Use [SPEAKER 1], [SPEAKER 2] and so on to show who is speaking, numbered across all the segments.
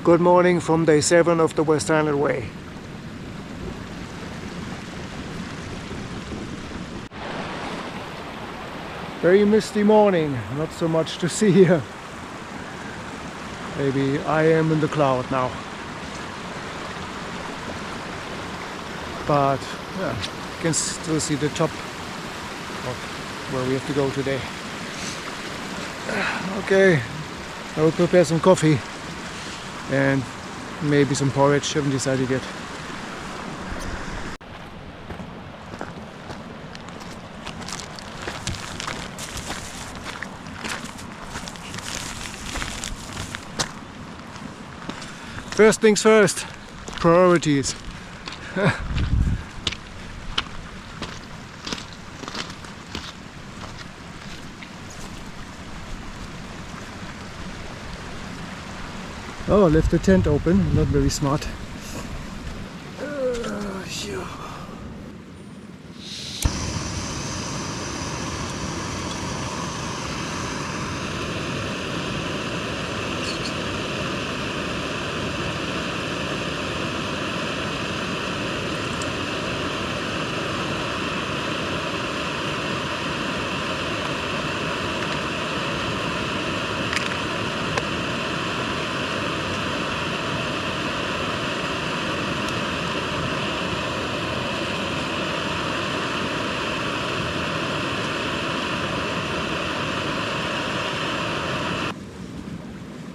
[SPEAKER 1] Good morning from day 7 of the West Island Way. Very misty morning, not so much to see here. Maybe I am in the cloud now. But yeah, you can still see the top of where we have to go today. Okay, I will prepare some coffee and maybe some porridge, haven't decided yet. First things first, priorities. Oh, I left the tent open, not very smart.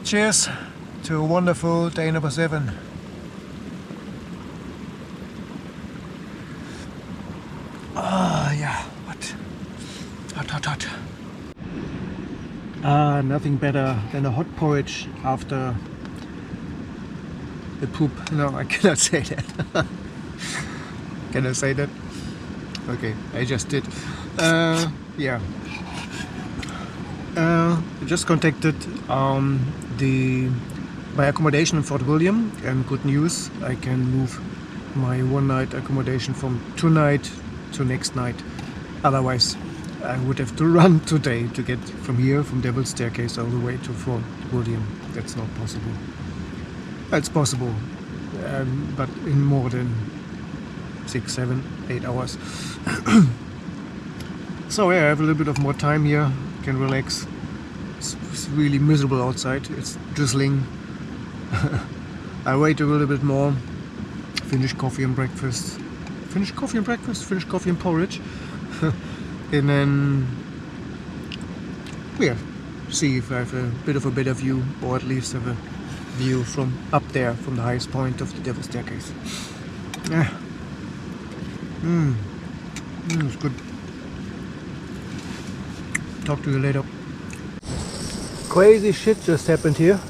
[SPEAKER 1] Cheers to a wonderful day number 7. Yeah, hot. Nothing better than a hot porridge after the poop. No, I cannot say that. Can I say that? Okay, I just did. Yeah. I just contacted my accommodation in Fort William, and good news, I can move my one-night accommodation from tonight to next night. Otherwise, I would have to run today to get from here, from Devil's Staircase, all the way to Fort William. That's not possible. It's possible, but in more than 6, 7, 8 hours. So yeah, I have a little bit of more time here, can relax. It's really miserable outside, it's drizzling. I wait a little bit more, finish coffee and breakfast. Finish coffee and porridge. And then, yeah, see if I have a bit of a better view, or at least have a view from up there, from the highest point of the Devil's Staircase. Yeah. It's good. Talk to you later. Crazy shit just happened here.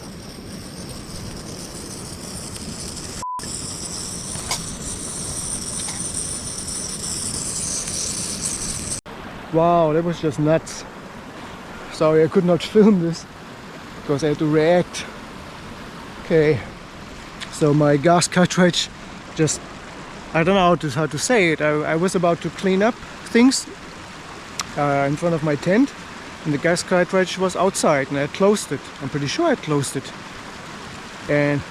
[SPEAKER 1] Wow, that was just nuts. Sorry, I could not film this because I had to react. Okay, so my gas cartridge just, I don't know how to say it. I was about to clean up things in front of my tent, and the gas cartridge was outside, and I closed it. I'm pretty sure I closed it.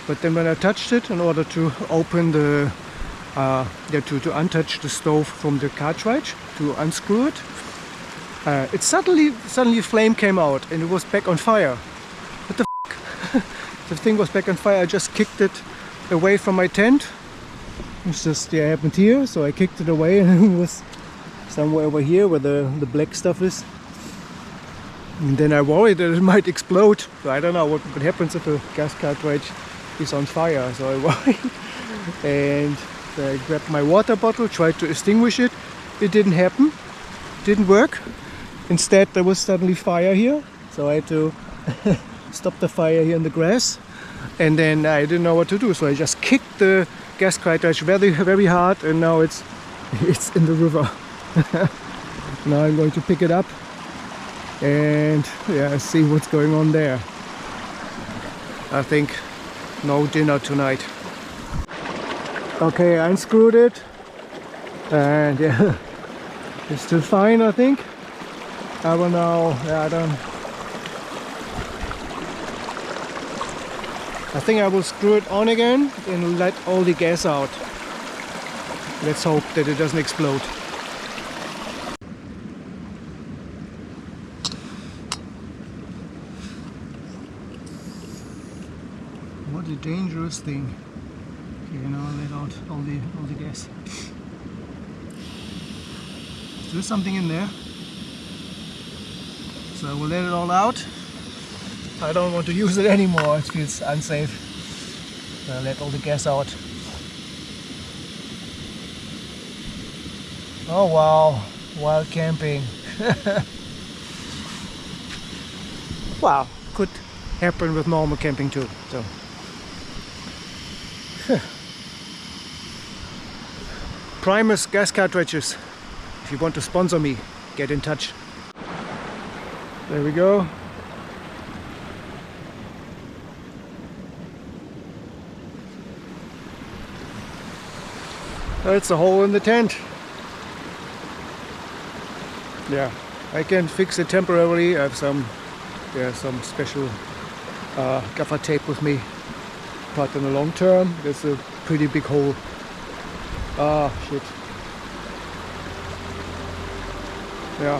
[SPEAKER 1] But then when I touched it, in order to open the to untouch the stove from the cartridge, to unscrew it, it suddenly a flame came out, and it was back on fire. What the f***? The thing was back on fire. I just kicked it away from my tent. It's just happened here, so I kicked it away, and it was somewhere over here where the black stuff is. And then I worried that it might explode. So I don't know what happens if a gas cartridge is on fire. So I worried. And I grabbed my water bottle, tried to extinguish it. It didn't happen. Didn't work. Instead, there was suddenly fire here. So I had to stop the fire here in the grass. And then I didn't know what to do. So I just kicked the gas cartridge very, very hard. And now it's in the river. Now I'm going to pick it up and yeah, see what's going on there. I think no dinner tonight. Okay, I unscrewed it, and yeah, it's still fine, I think. I don't know, yeah, I think I will screw it on again and let all the gas out. Let's hope that it doesn't explode. What a dangerous thing. Okay, now I'll let out all the gas. There's something in there. So we'll let it all out. I don't want to use it anymore, it feels unsafe. So I'll let all the gas out. Oh wow, wild camping. Wow, could happen with normal camping too. So. Primus gas cartridges. If you want to sponsor me, get in touch. There we go. That's a hole in the tent. Yeah, I can fix it temporarily. I have some special gaffer tape with me. But in the long term, there's a pretty big hole. Ah, shit. Yeah.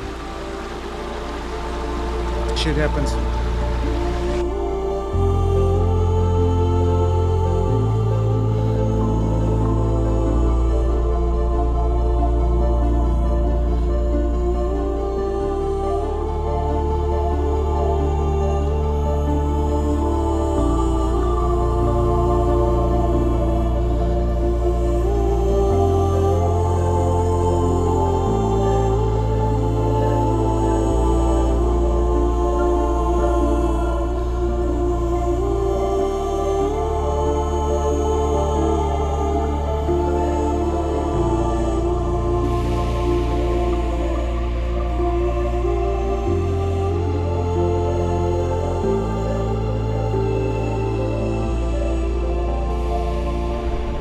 [SPEAKER 1] Shit happens.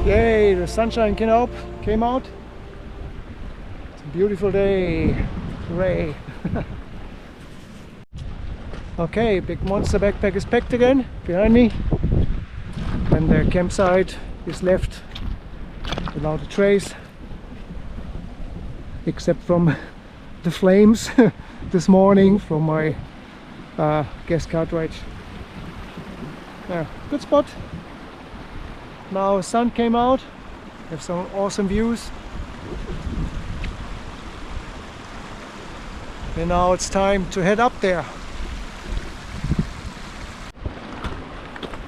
[SPEAKER 1] Yay, the sunshine came out. It's a beautiful day. Hooray. Okay, big monster backpack is packed again behind me. And the campsite is left without a trace. Except from the flames this morning from my gas cartridge. Yeah, good spot. Now sun came out, have some awesome views. And now it's time to head up there.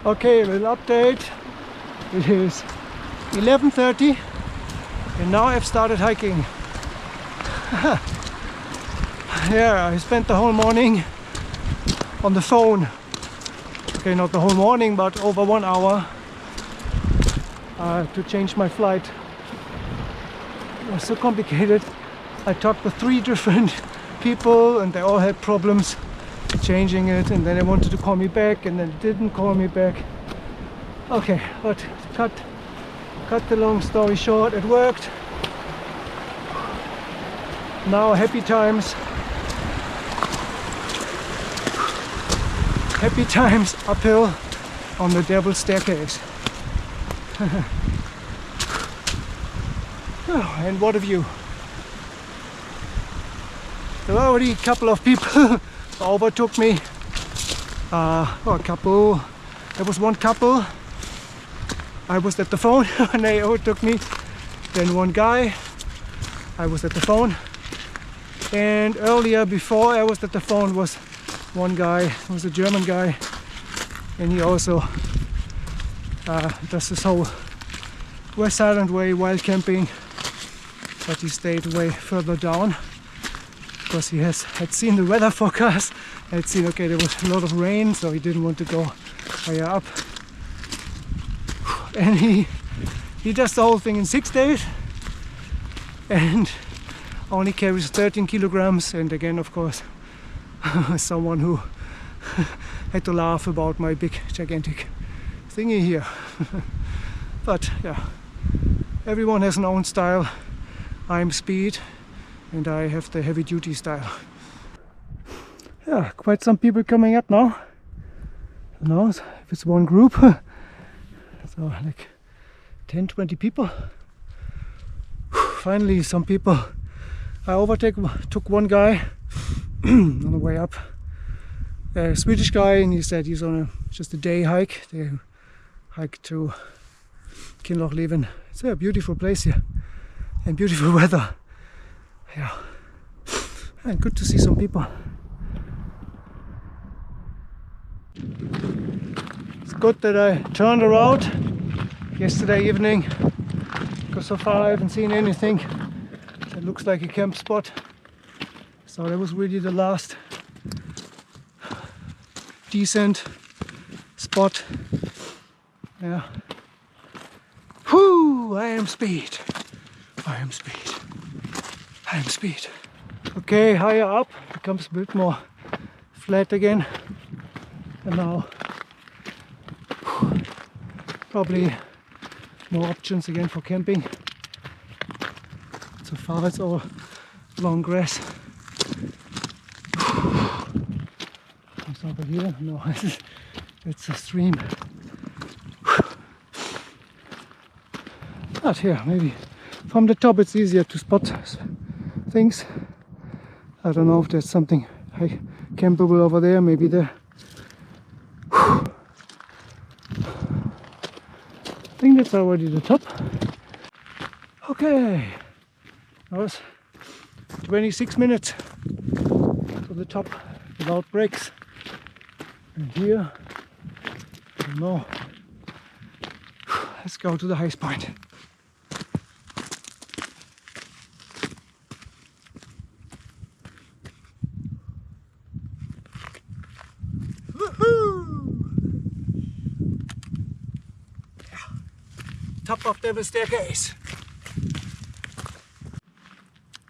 [SPEAKER 1] Okay, a little update. It is 11:30 and now I've started hiking. Yeah, I spent the whole morning on the phone. Okay, not the whole morning, but over 1 hour. To change my flight. It was so complicated. I talked with 3 different people and they all had problems changing it, and then they wanted to call me back and then didn't call me back. Okay, but cut the long story short, it worked. Now happy times uphill on the devil's staircase. Oh, and what a view. There were already a couple of people overtook me. A couple. There was one couple. I was at the phone and they overtook me. Then one guy. I was at the phone. And earlier, before I was at the phone, was one guy. It was a German guy. And he also does this whole West Island way wild camping, but he stayed way further down because he had seen the weather forecast, had seen okay there was a lot of rain, so he didn't want to go higher up. And he does the whole thing in 6 days and only carries 13 kilograms, and again of course someone who had to laugh about my big gigantic thingy here. But yeah, everyone has an own style. I'm speed and I have the heavy duty style. Yeah, quite some people coming up now. Who knows if it's one group So like 10-20 people. Finally some people. I took one guy on the way up, a Swedish guy, and he said he's on just a day hike. They hike to in.the. It's a beautiful place here and beautiful weather. Yeah, and good to see some people. It's good that I turned around yesterday evening, because so far I haven't seen anything that looks like a camp spot. So that was really the last decent spot. Yeah. Whoo! I am speed. I am speed. I am speed. Okay, higher up becomes a bit more flat again. And now probably more options again for camping. So far it's all long grass. It's over here. No, it's a stream. But here, maybe from the top it's easier to spot things. I don't know if there's something campable over there, maybe there. I think that's already the top. Okay, that was 26 minutes to the top without breaks. And here, I don't know. Let's go to the highest point. Top of the staircase.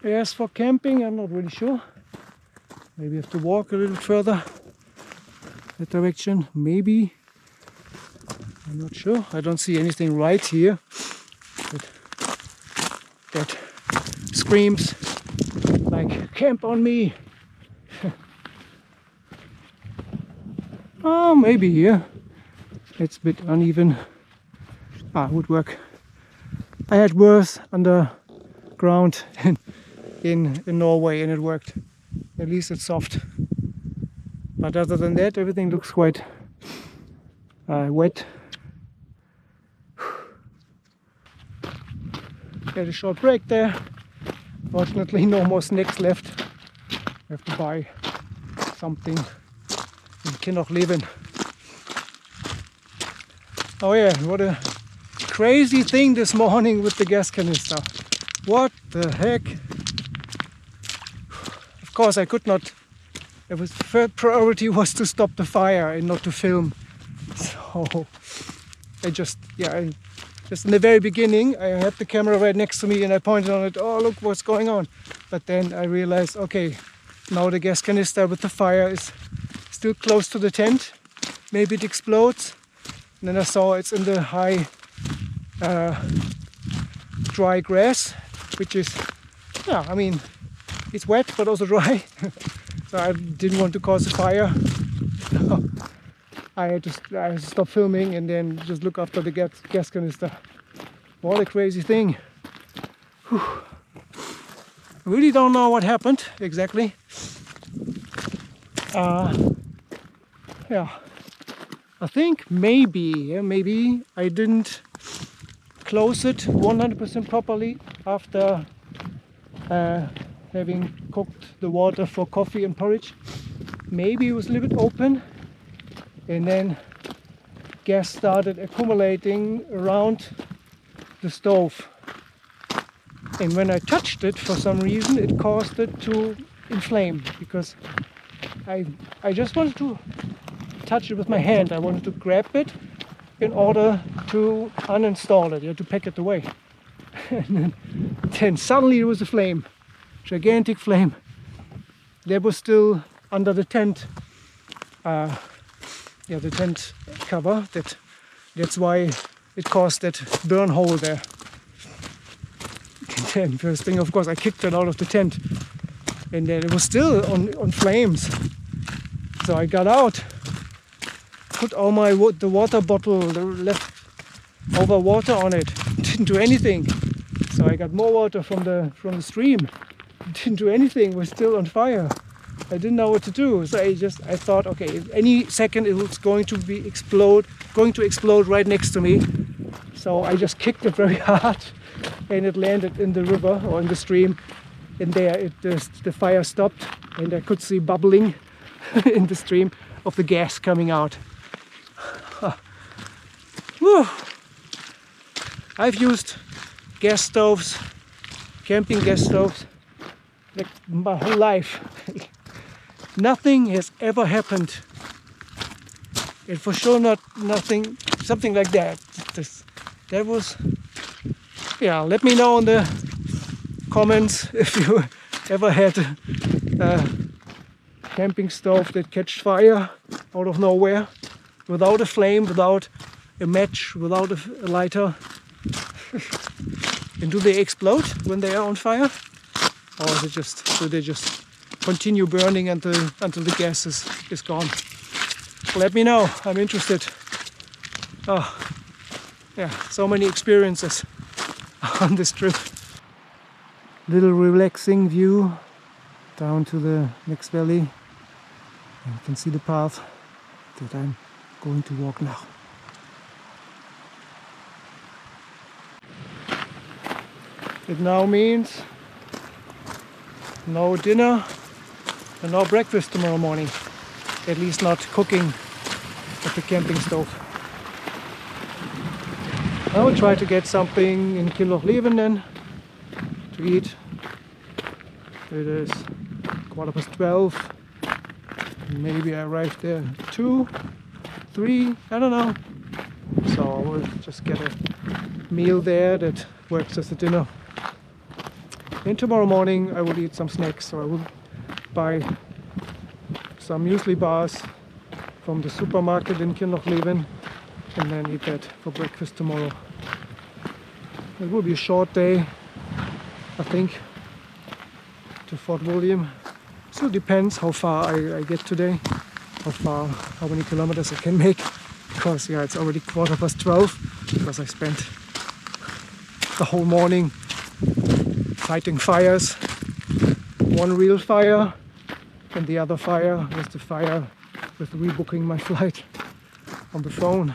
[SPEAKER 1] As for camping, I'm not really sure. Maybe I have to walk a little further that direction. Maybe. I'm not sure. I don't see anything right here that screams like camp on me. Oh, maybe here. It's a bit uneven. Would work. I had worse underground in Norway and it worked. At least it's soft. But other than that, everything looks quite wet. Get a short break there. Fortunately, no more snacks left. I have to buy something in in.the. Oh yeah, what a crazy thing this morning with the gas canister. What the heck? Of course I could not. It was first priority was to stop the fire and not to film. So I just in the very beginning I had the camera right next to me and I pointed on it. Oh, look what's going on. But then I realized, okay, now the gas canister with the fire is still close to the tent. Maybe it explodes. And then I saw it's in the high dry grass, which is, yeah, I mean, it's wet but also dry. So I didn't want to cause a fire. I had to stop filming and then just look after the gas canister. What a crazy thing. Whew. I really don't know what happened exactly. Yeah. I think maybe I didn't close it 100% properly after having cooked the water for coffee and porridge. Maybe it was a little bit open and then gas started accumulating around the stove. And when I touched it, for some reason, it caused it to inflame, because I just wanted to touch it with my hand. I wanted to grab it in order to uninstall it, to pack it away. And then suddenly there was a flame, gigantic flame. That was still under the tent, the tent cover. That's why it caused that burn hole there. And then first thing, of course, I kicked it out of the tent, and then it was still on flames. So I got out, put all the water bottle, the left over water on it. It didn't do anything. So I got more water from the stream. It didn't do anything. It was still on fire. I didn't know what to do. So I thought, okay, any second it was going to explode right next to me. So I just kicked it very hard, and it landed in the river or in the stream. And there, the fire stopped, and I could see bubbling in the stream of the gas coming out. Whew. I've used gas stoves, camping gas stoves, like my whole life. Nothing has ever happened. And for sure something like that. That was, yeah, let me know in the comments if you ever had a camping stove that catched fire out of nowhere, without a flame, without a match, without a lighter. And do they explode when they are on fire? Or do they just continue burning until the gas is gone? Let me know, I'm interested. Oh, yeah, so many experiences on this trip. Little relaxing view down to the next valley. And you can see the path that I'm going to walk now. It now means no dinner and no breakfast tomorrow morning. At least not cooking at the camping stove. I will try to get something in then to eat. It is 12:15. Maybe I arrived there 2, 3, I don't know. So I will just get a meal there that works as a dinner. And tomorrow morning I will eat some snacks. So I will buy some muesli bars from the supermarket in Kinlochleven and then eat that for breakfast tomorrow. It will be a short day, I think, to Fort William. So it depends how far I get today, how many kilometers I can make, because yeah, it's already 12:15 because I spent the whole morning fighting fires. One real fire, and the other fire was the fire with rebooking my flight on the phone.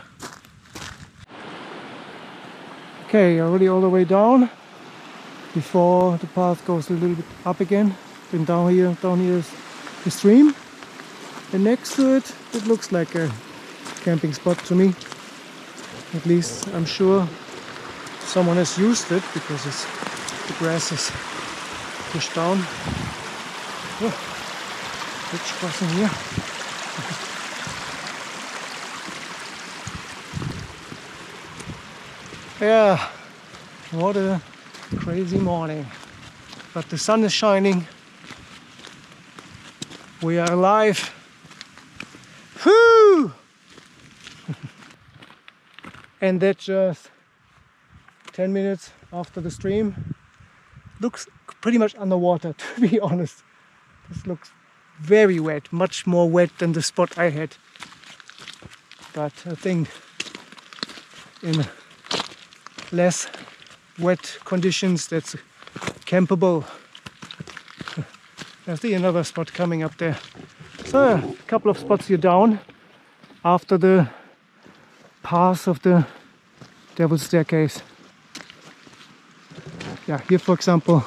[SPEAKER 1] Okay, already all the way down before the path goes a little bit up again. Then down here is the stream, and next to it, it looks like a camping spot to me. At least I'm sure someone has used it because the grass is pushed down. Oh, bridge crossing here. Yeah, what a crazy morning. But the sun is shining. We are alive. Whoo! And that's just 10 minutes after the stream. Looks pretty much underwater, to be honest. This looks very wet, much more wet than the spot I had. But I think in less wet conditions that's campable. I see another spot coming up there. So a couple of spots here down after the pass of the Devil's Staircase. Yeah, here for example.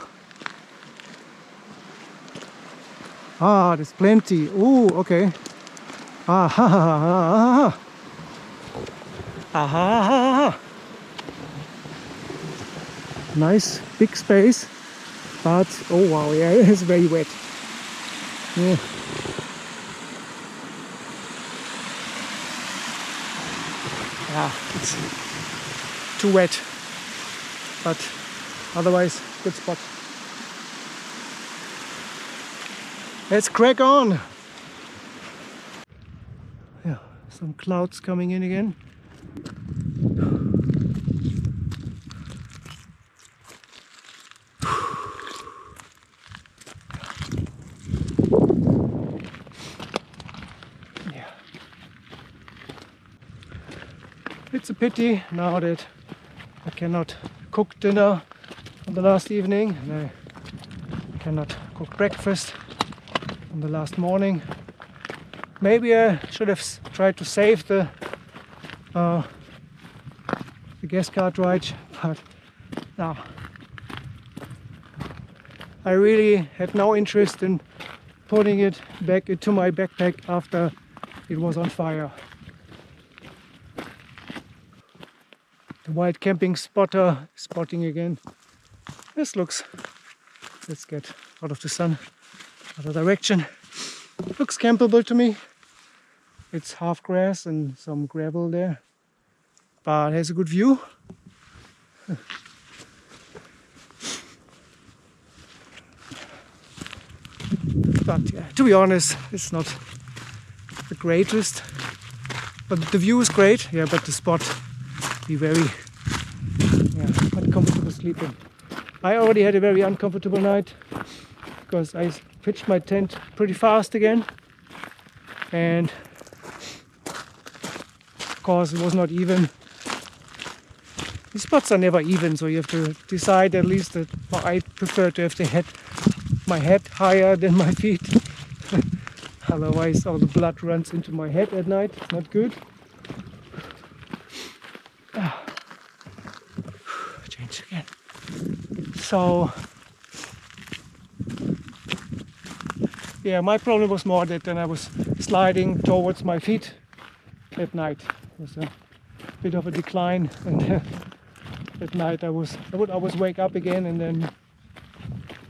[SPEAKER 1] Ah, there's plenty. Oh, okay. Ah, ha, ha, ha, ha, ha. Ah, ha, ha, ha. Nice big space, but oh wow, yeah, it's very wet. Yeah. Yeah, it's too wet, but otherwise good spot. Let's crack on. Yeah, some clouds coming in again. It's a pity now that I cannot cook dinner on the last evening and I cannot cook breakfast on the last morning. Maybe I should have tried to save the gas cartridge, but no. I really had no interest in putting it back into my backpack after it was on fire. The wild camping spotter is spotting again. Let's get out of the sun, other direction. Looks campable to me. It's half grass and some gravel there, but it has a good view. But yeah, to be honest, it's not the greatest. But the view is great, yeah, but the spot be very uncomfortable sleeping. I already had a very uncomfortable night because I pitched my tent pretty fast again, and of course it was not even. The spots are never even, so you have to decide at least that I prefer to have my head higher than my feet. Otherwise all the blood runs into my head at night. It's not good. Change again. So yeah, my problem was more that then I was sliding towards my feet at night. It was a bit of a decline, and at night I would always wake up again and then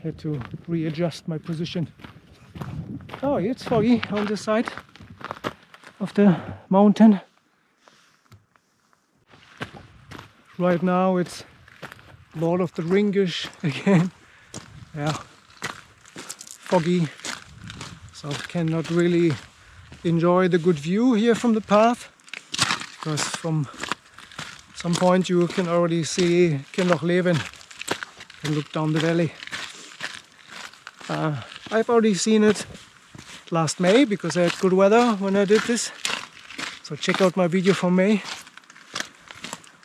[SPEAKER 1] had to readjust my position. Oh, it's foggy on this side of the mountain. Right now it's Lord of the Ringish again. Yeah, foggy, so cannot really enjoy the good view here from the path, because from some point you can already see Kinlochleven, can look down the valley. I've already seen it last May because I had good weather when I did this, so check out my video from May.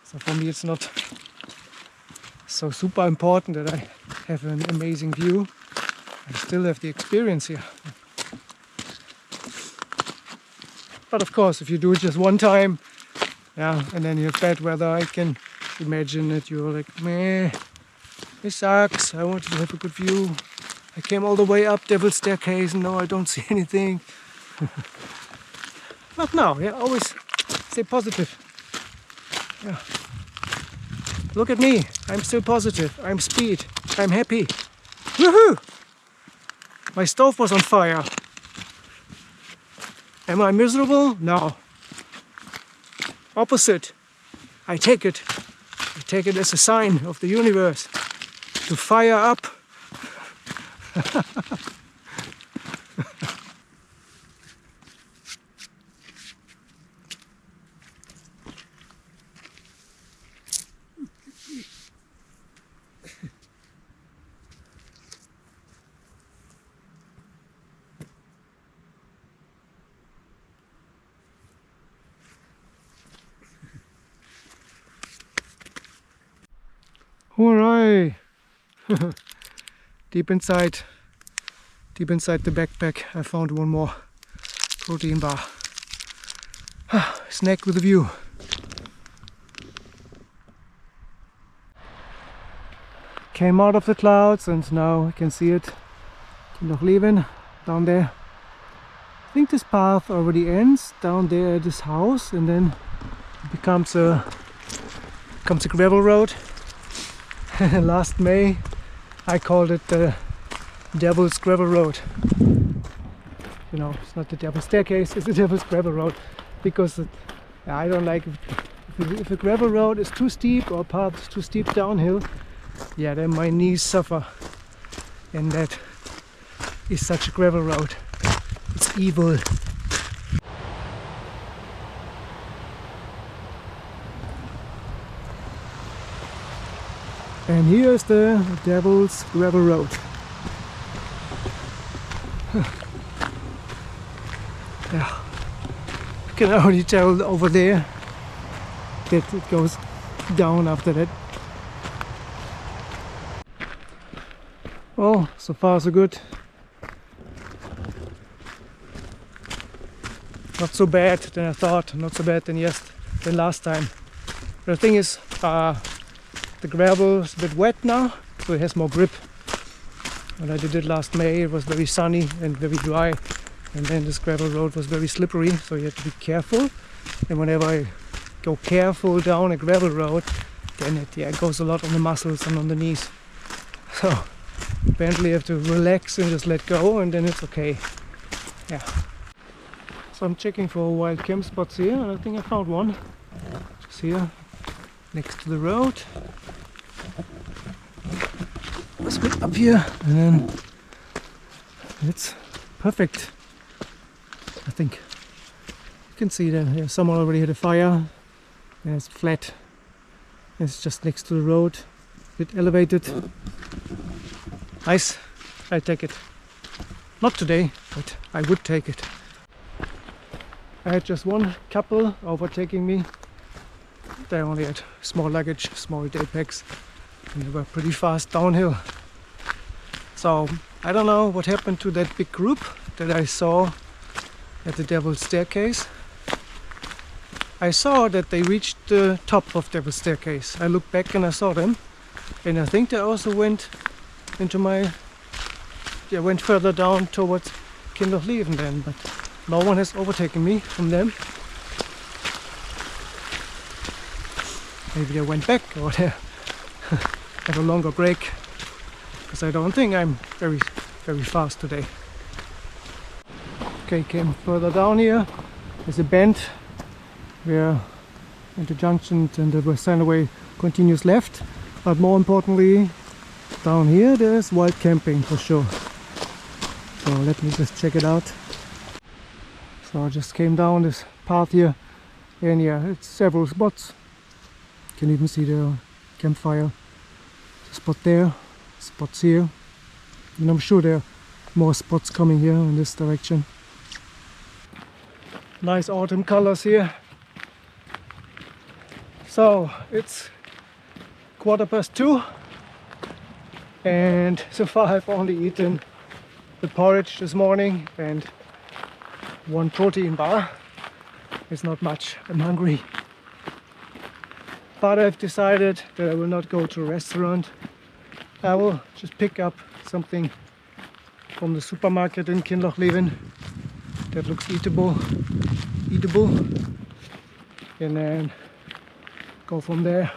[SPEAKER 1] So for me it's not so super important that I have an amazing view. I still have the experience here. But of course, if you do it just one time, yeah, and then you have bad weather, I can imagine that you're like, meh, this sucks, I wanted to have a good view. I came all the way up Devil's Staircase and now I don't see anything. But no, yeah, always stay positive. Yeah. Look at me, I'm still positive, I'm speed, I'm happy. Woohoo! My stove was on fire. Am I miserable? No. Opposite. I take it as a sign of the universe to fire up. Hooray! Deep inside the backpack I found one more protein bar. Snack with a view. Came out of the clouds and now I can see it. Kinlochleven down there. I think this path already ends down there at this house and then it becomes a gravel road. Last May I called it the Devil's Gravel Road. You know, it's not the Devil's Staircase, it's the Devil's Gravel Road, because I don't like if a gravel road is too steep or a path is too steep downhill, yeah, then my knees suffer, and that is such a gravel road. It's evil. And here's the Devil's Gravel Road. Yeah, you can already tell over there it goes down after that. Well, so far so good. Not so bad than I thought, not so bad than last time. The thing is, the gravel is a bit wet now, so it has more grip. When I did it last May, it was very sunny and very dry, and then this gravel road was very slippery, so you have to be careful. And whenever I go careful down a gravel road, then it goes a lot on the muscles and on the knees. So apparently you have to relax and just let go, and then it's okay. Yeah. So I'm checking for wild camp spots here, and I think I found one. Just here, next to the road. Let's go up here, and then it's perfect. I think you can see that someone already had a fire, and it's flat. It's just next to the road, a bit elevated. Nice, I take it. Not today, but I would take it. I had just one couple overtaking me. They only had small luggage, small day packs, and they were pretty fast downhill. So I don't know what happened to that big group that I saw at the Devil's Staircase. I saw that they reached the top of Devil's Staircase. I looked back and I saw them, and I think they also went into went further down towards Kinlochleven then, but no one has overtaken me from them. Maybe they went back, or they have a longer break, because I don't think I'm very fast today. Okay, came further down here. There's a bend where at the junction and the West Way continues left, but more importantly, down here there's wild camping for sure. So let me just check it out. So I just came down this path here, and yeah, it's several spots. You can even see the campfire. A spot there, spots here, and I'm sure there are more spots coming here in this direction. Nice autumn colors here. So it's 2:15, and so far I've only eaten the porridge this morning and one protein bar. It's not much, I'm hungry. But I've decided that I will not go to a restaurant. I will just pick up something from the supermarket in Kinlochleven that looks eatable, and then go from there.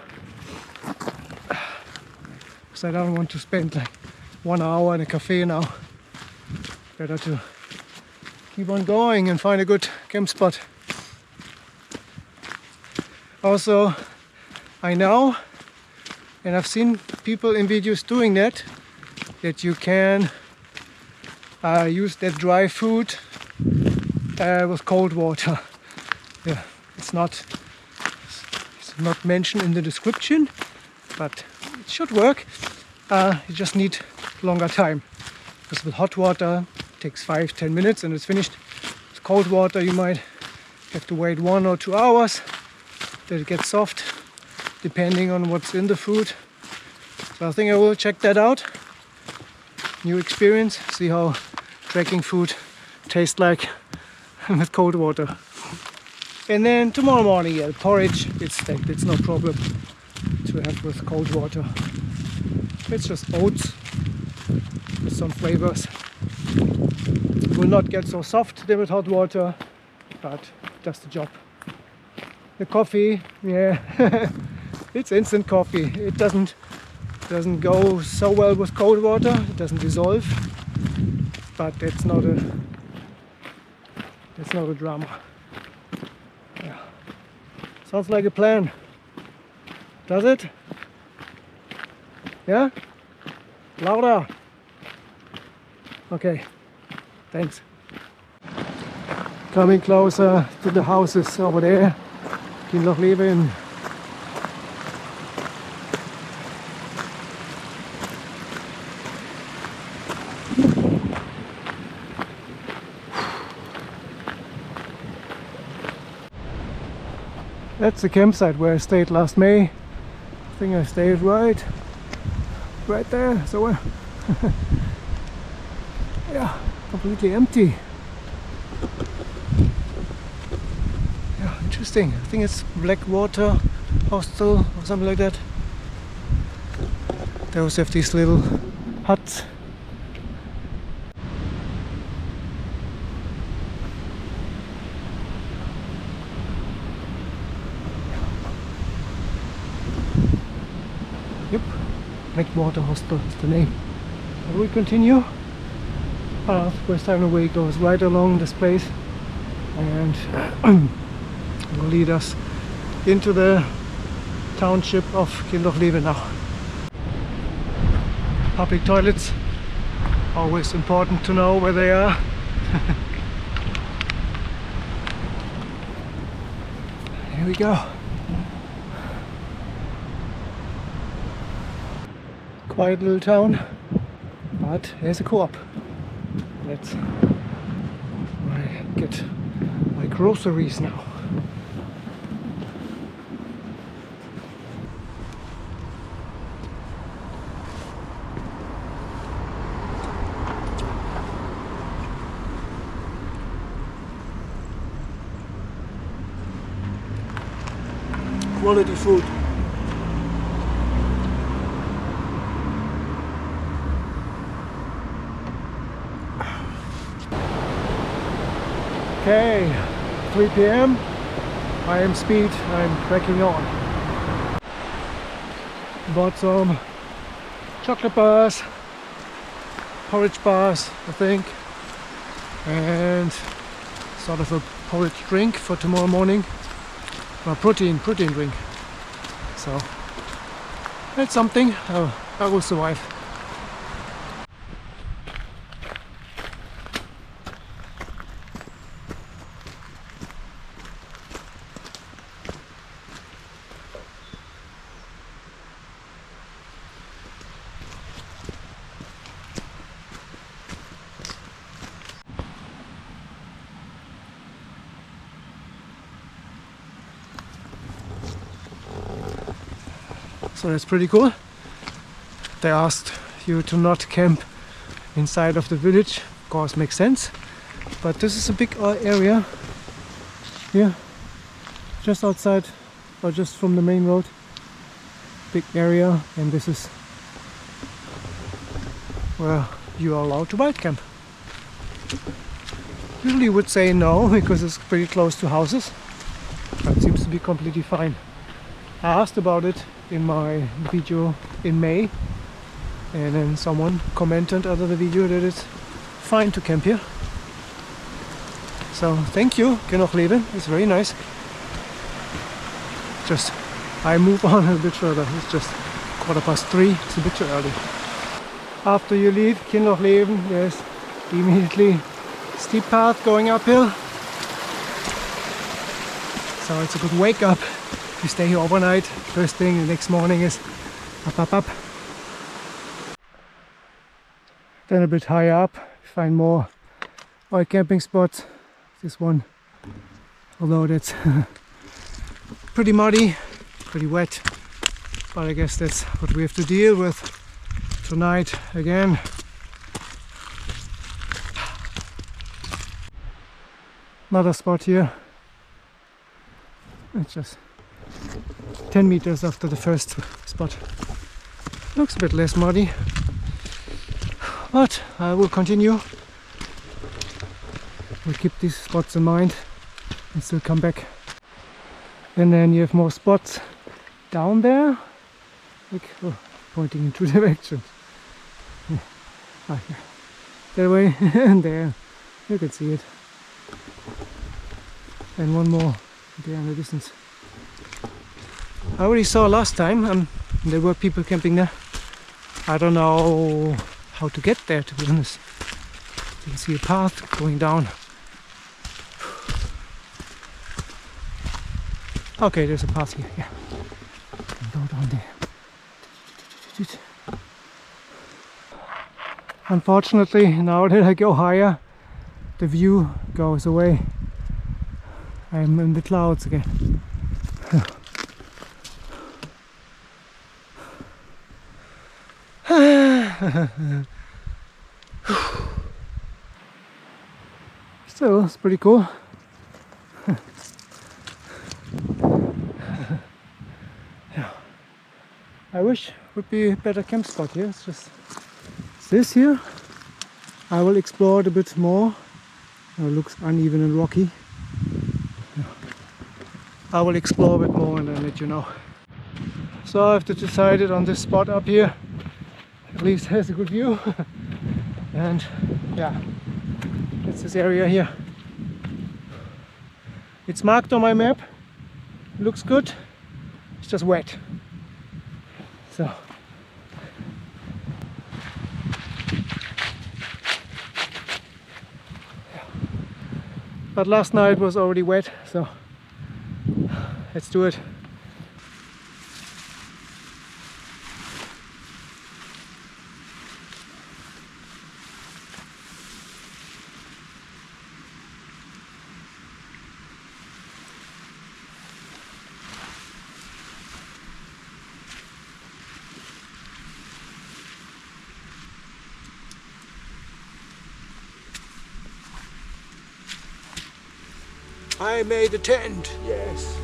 [SPEAKER 1] Because I don't want to spend like 1 hour in a cafe now. Better to keep on going and find a good camp spot. Also, I know, and I've seen people in videos doing that you can use that dry food with cold water. Yeah, it's not mentioned in the description, but it should work. You just need longer time, because with hot water it takes 5-10 minutes and it's finished. With cold water you might have to wait 1 or 2 hours that it gets soft, depending on what's in the food. So I think I will check that out. New experience, see how trekking food tastes like with cold water. And then tomorrow morning, yeah, porridge, it's no problem to have with cold water. It's just oats with some flavors. It will not get so soft there with hot water, but it does the job. The coffee, yeah, it's instant coffee. It doesn't go so well with cold water. It doesn't dissolve, but that's not a drama. Yeah. Sounds like a plan. Does it? Yeah? Louder. Okay. Thanks. Coming closer to the houses over there. Kinlochleven. That's the campsite where I stayed last May. I think I stayed right there. So yeah, completely empty. Yeah, interesting. I think it's Blackwater Hostel or something like that. They also have these little huts. Yep, Blackwater Hostel is the name. And we continue. West Highway goes right along this place and will lead us into the township of in.the now. Public toilets, always important to know where they are. Here we go. Quiet little town, but there's a co-op. Let's get my groceries now. Quality food. Okay, 3 p.m. I am speed, I'm cracking on. Bought some chocolate bars, porridge bars, I think, and sort of a porridge drink for tomorrow morning. Well, protein drink. So that's something. I will survive. So that's pretty cool. They asked you to not camp inside of the village. Of course, makes sense. But this is a big area here, just outside or just from the main road. Big area, and this is where you are allowed to wild camp. Usually you would say no because it's pretty close to houses, but it seems to be completely fine. I asked about it in my video in May, and then someone commented under the video that it's fine to camp here. So thank you, can noch leben, it's very nice. Just I move on a bit further, it's just 3:15, it's a bit too early. After you leave Kind noch leben, there's immediately steep path going uphill. So it's a good wake up. You stay here overnight, first thing the next morning is up. Then a bit higher up, find more wild camping spots. This one, although that's pretty muddy, pretty wet, but I guess that's what we have to deal with tonight again. Another spot here. It's just 10 meters after the first spot. Looks a bit less muddy, but I will continue. We'll keep these spots in mind and still come back. And then you have more spots down there, like pointing in two directions. That way and there, you can see it. And one more there in the distance. I already saw last time, there were people camping there. I don't know how to get there, to be honest. You can see a path going down. Okay, there's a path here, yeah. Go down there. Unfortunately, now that I go higher, the view goes away. I'm in the clouds again. Still, it's pretty cool. Yeah. I wish would be a better camp spot here. It's just this here. I will explore it a bit more. It looks uneven and rocky. Yeah. I will explore a bit more and then let you know. So I've decided on this spot up here. At least has a good view. And yeah, it's this area here. It's marked on my map. Looks good. It's just wet. So but last night was already wet, so let's do it. I made a tent, yes.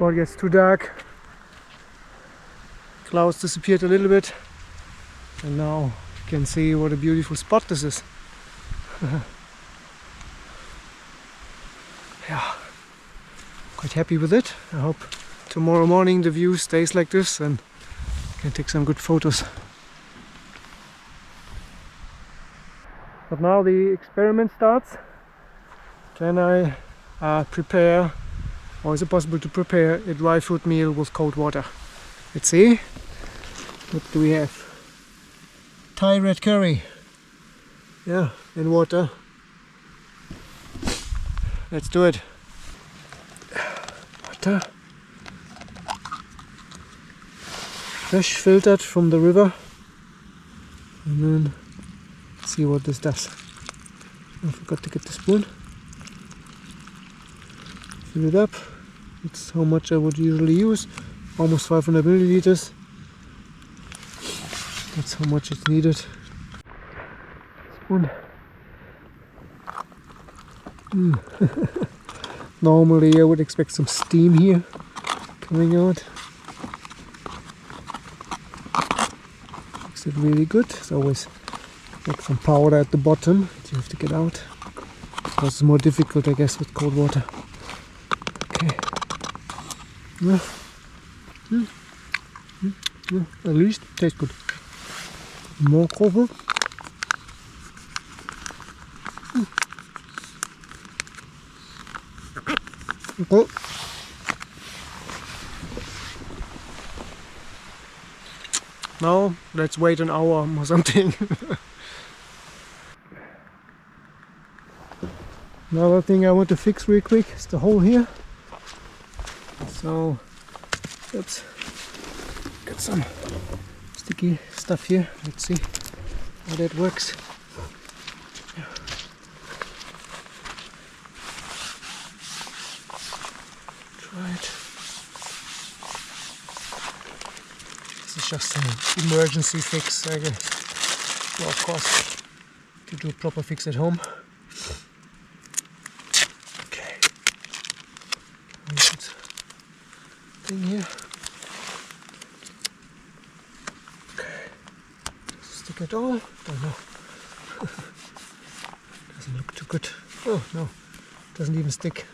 [SPEAKER 1] Before it gets too dark. Clouds disappeared a little bit, and now you can see what a beautiful spot this is. Yeah, quite happy with it. I hope tomorrow morning the view stays like this and I can take some good photos. But now the experiment starts. Can I prepare, or is it possible to prepare a dry food meal with cold water? Let's see. What do we have? Thai red curry. Yeah, and water. Let's do it. Water. Fresh filtered from the river. And then see what this does. I forgot to get the spoon. Fill it up. It's how much I would usually use. Almost 500 milliliters. That's how much is needed. Spoon. Normally I would expect some steam here coming out. Makes it really good. It's always like some powder at the bottom that you have to get out. It's more difficult, I guess, with cold water. Okay. Yeah. At least tastes good. More coffee. Okay. Now let's wait an hour or something. Another thing I want to fix real quick is the hole here. So, oops. got some sticky stuff here. Let's see how that works. Try it. This is just an emergency fix, I guess. Well, of course, to do a proper fix at home. Okay. Put thing here. Stick at all? Don't know. Doesn't look too good. Oh no, doesn't even stick.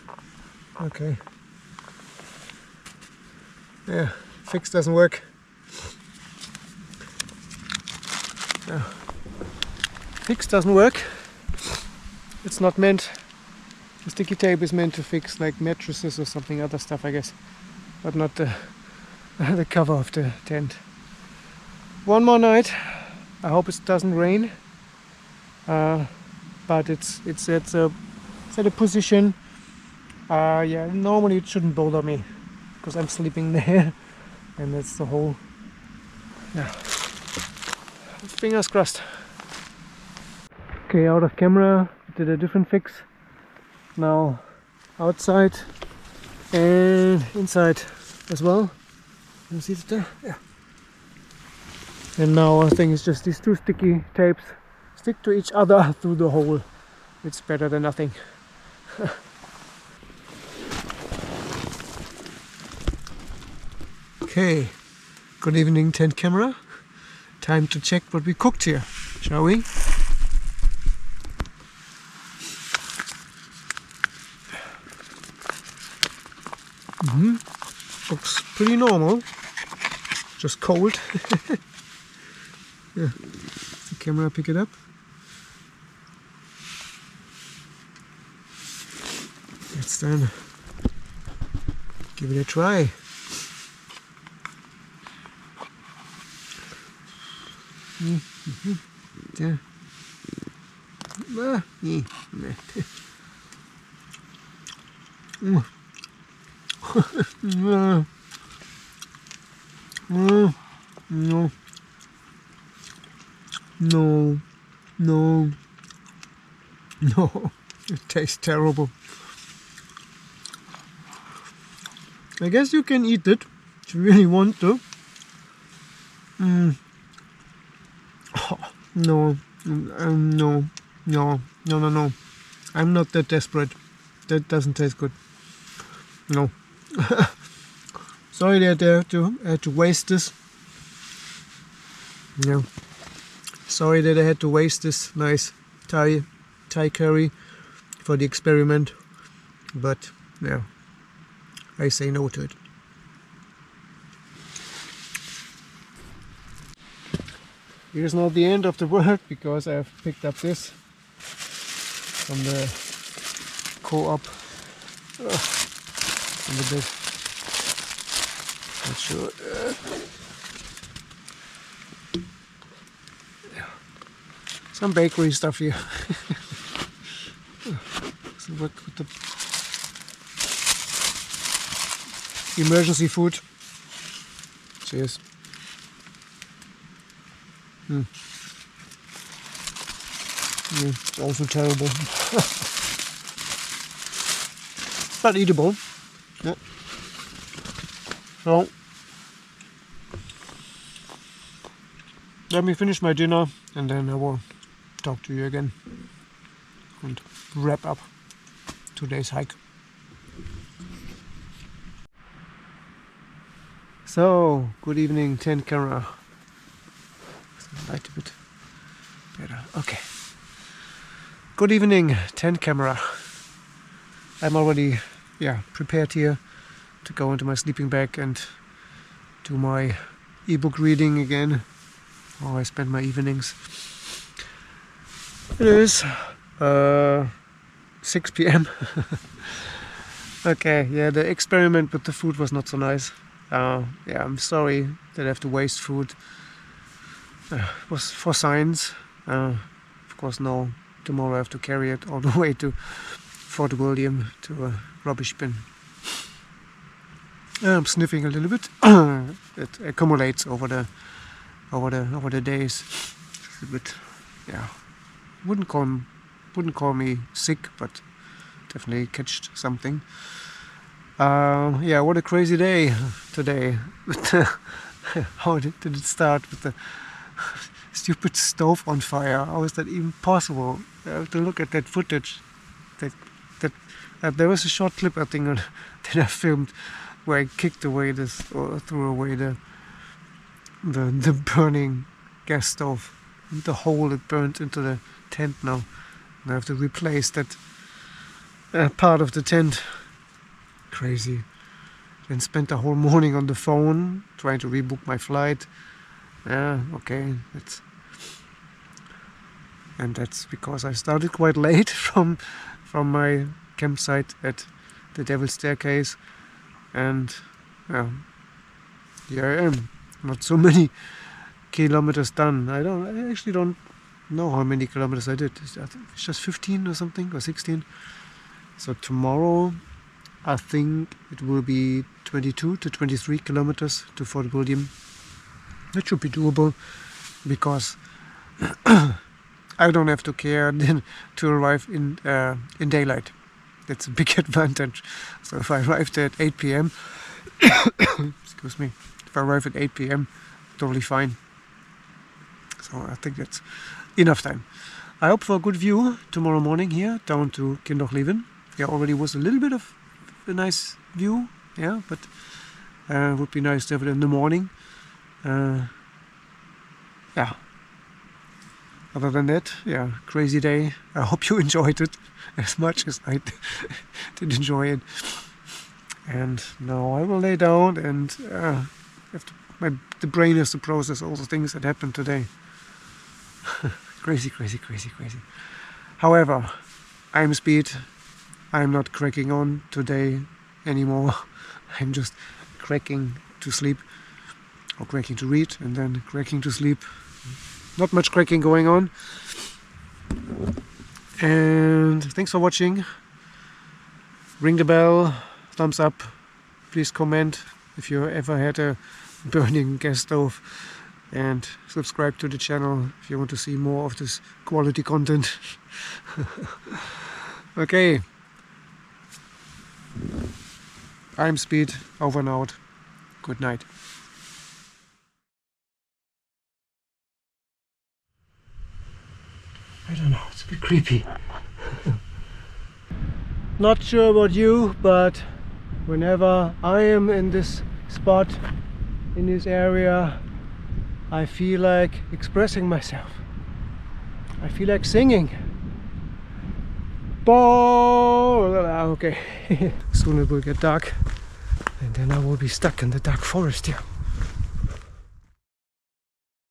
[SPEAKER 1] Okay. Yeah, fix doesn't work. Yeah. Fix doesn't work. It's not meant. The sticky tape is meant to fix like mattresses or something other stuff, I guess, but not the the cover of the tent. One more night. I hope it doesn't rain, but it's at a position. Yeah, normally it shouldn't bother me because I'm sleeping there, and that's the whole. Yeah, fingers crossed. Okay, out of camera, did a different fix. Now outside and inside as well. You see it there? Yeah. And now I think it's just these two sticky tapes stick to each other through the hole. It's better than nothing. Okay, good evening tent camera. Time to check what we cooked here, shall we? Looks pretty normal, just cold. Yeah, the camera pick it up. Let's then give it a try. Yeah. No. No, it tastes terrible. I guess you can eat it if you really want to. Oh, no, no. I'm not that desperate. That doesn't taste good. No. Sorry that I had to waste this. Yeah. Sorry that I had to waste this nice Thai curry for the experiment, but yeah, I say no to it. Here's not the end of the work because I have picked up this from the co-op. From the bed. Not sure. Some bakery stuff here. So work with the emergency food. Cheers. It's also terrible. But eatable. Yeah. So let me finish my dinner and then I will talk to you again and wrap up today's hike. So, good evening tent camera. Light a bit better. Okay. Good evening tent camera. I'm already prepared here to go into my sleeping bag and do my ebook reading again. How I spend my evenings. It is 6 p.m. Okay, yeah, the experiment with the food was not so nice. I'm sorry that I have to waste food. It was for science. Of course, no. Tomorrow I have to carry it all the way to Fort William to a rubbish bin. I'm sniffing a little bit. It accumulates over the days. It's a bit, yeah. Wouldn't call me sick, but definitely catched something. Yeah, what a crazy day today. How did it start with the stupid stove on fire? How is that even possible? I have to look at that footage. There was a short clip, I think, that I filmed where I kicked away this, or threw away the burning gas stove, the hole it burned into the tent now. And I have to replace that part of the tent. Crazy. Then spent the whole morning on the phone trying to rebook my flight. Yeah, okay. That's because I started quite late from my campsite at the Devil's Staircase, and yeah, here I am. Not so many kilometers done. I actually don't know how many kilometers I did. I think it's just 15 or something, or 16. So tomorrow I think it will be 22 to 23 kilometers to Fort William. That should be doable, because I don't have to care then to arrive in daylight. That's a big advantage. So if I arrived at 8 p.m. excuse me, if I arrive at 8 p.m, totally fine. So I think that's enough time. I hope for a good view tomorrow morning here down to Kinderhoeven. There already was a little bit of a nice view, yeah, but it would be nice to have it in the morning. Yeah. Other than that, yeah, crazy day. I hope you enjoyed it as much as I did enjoy it. And now I will lay down and the brain has to process all the things that happened today. Crazy, crazy, crazy, crazy. However, I'm Speed. I'm not cracking on today anymore. I'm just cracking to sleep, or cracking to read, and then cracking to sleep. Not much cracking going on. And thanks for watching. Ring the bell, thumbs up, please comment if you ever had a burning gas stove, and subscribe to the channel if you want to see more of this quality content. Okay, I'm Speed, over and out. Good night. I don't know, it's a bit creepy. Not sure about you, but whenever I am in this spot, in this area, I feel like expressing myself. I feel like singing. Okay, soon it will get dark, and then I will be stuck in the dark forest here.